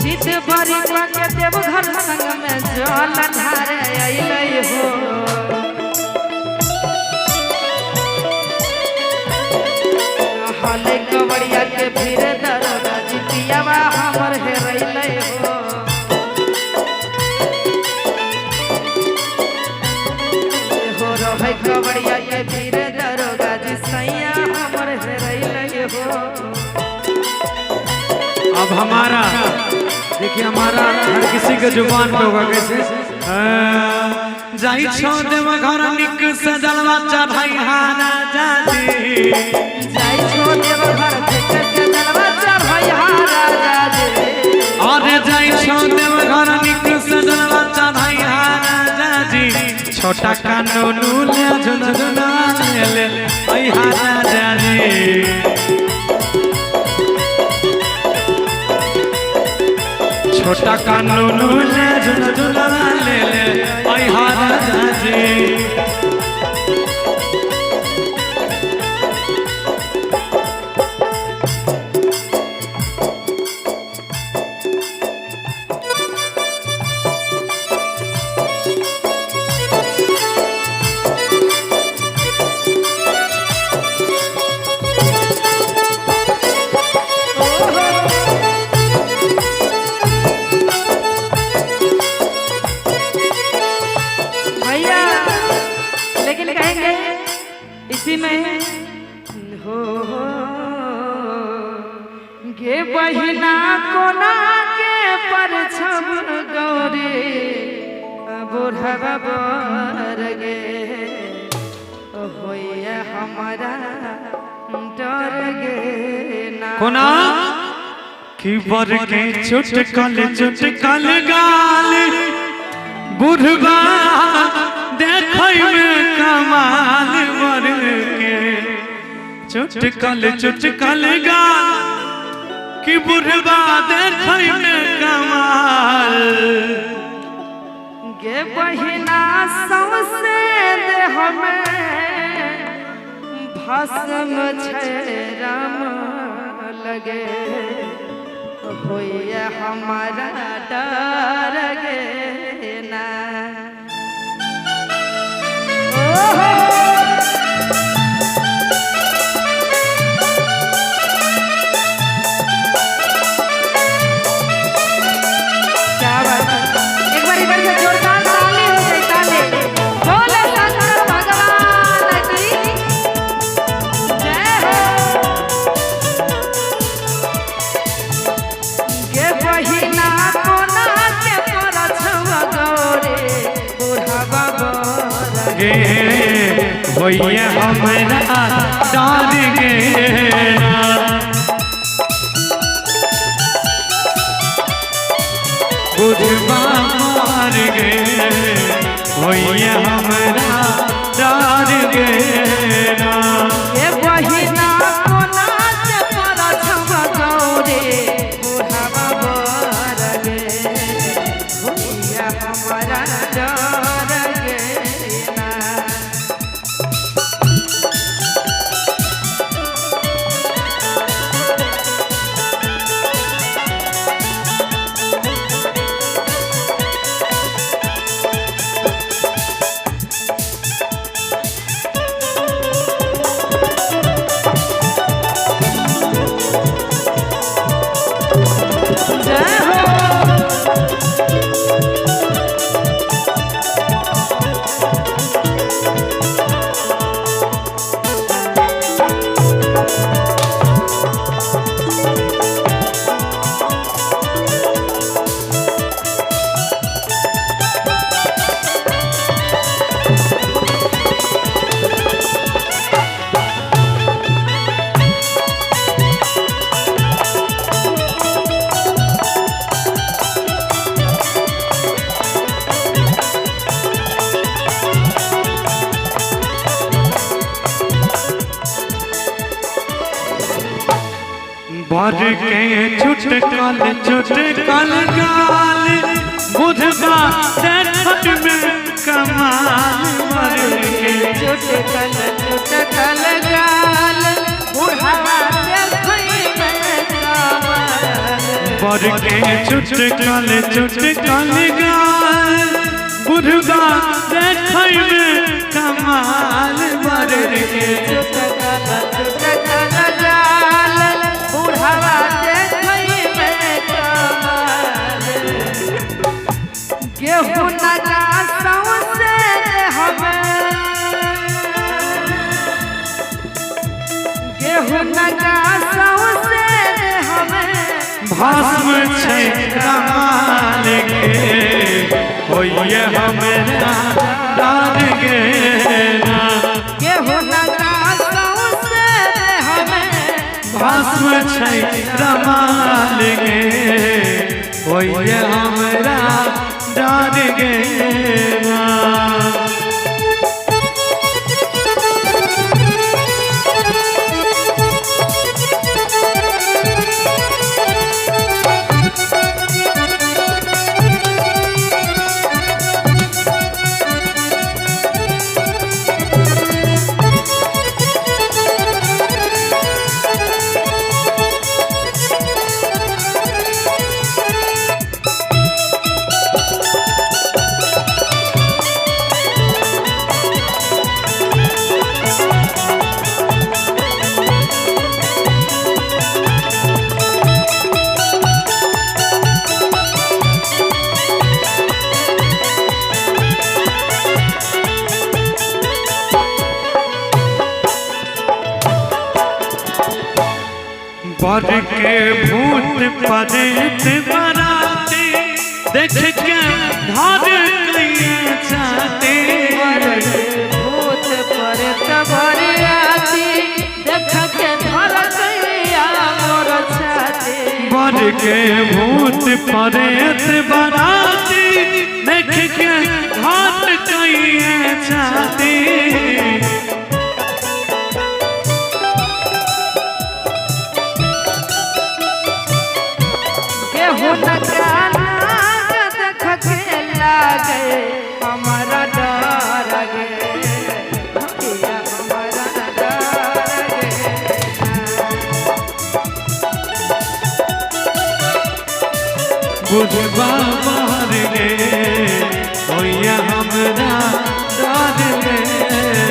जीत भरी के देव घर संग में जल ढारे अइलै हो हले कवड़िया के भीड़ दरोगा जितियावा हमर हेरैलै हो हो रहे कवड़िया के भीड़ दरोगा जी सैया हमर हेरैलै हो। अब हमारा देखिए हमारा हर किसी के जुबान पे होगा कैसे जाई छो देव घर निक सजलवा चढ़ाई हाना जाजी जाई छो देव घर निक सजलवा चढ़ाई हाना जाजी अरे जाई छो देव घर निक सजलवा चढ़ाई हाना जाजी छोटा कानूनू ले झुनझुना ले आई हाना जाजी छोटा कानूनू ले झुनझुना ले आई हाना जाजी इसी में हो गे बहिना कोना के परछम गौरी बुढ़वा बर गे होइए हमारा डर गे ना कोना की बर के चुटकल गाल बुढ़वा देखै में कमाल बर के चुटकल गाल कि बुढ़वा देखै में कमाल गे बहिना सौसे देह में भस्म छै राम लगे होइए हमारा डर गे ना होइए हमरा डर गे बुढ़वा मार गे होइए हमरा डर गे ये बहिना कोना से परछम गौरी बुढ़वा बर गे होइए हमरा डर गे ना बर के चुटकल गाल बुढ़वा देखत में कमाल बर के चुटकल गाल बुढ़वा देखत में कमाल भर के चुटकल चुटकल गाय बुढ़वा देखै में कमाल बर के चुटकल गाल बुढ़वा देखै में कमाल गेहूं नगा सौंसे हमें गेहूं नगा सौंसे हमें भस्म छै कमाल के होइए हमरा डाल गे ना गेहूं नगा सौंसे हमें भस्म छै कमाल के होइए हमरा डाल गे ना बर के भूत परेत बराते देख के धार कइए चाहते भूत परेत बरियाती देख के धर कइया मोर छाती बर के भूत परेत बराते देख के धार कइए चाहते गेहूं नगा देख के लागे हमारा डर गे भैया हमारा डर गे बुझबा मार गे होइए हमरा डाल गे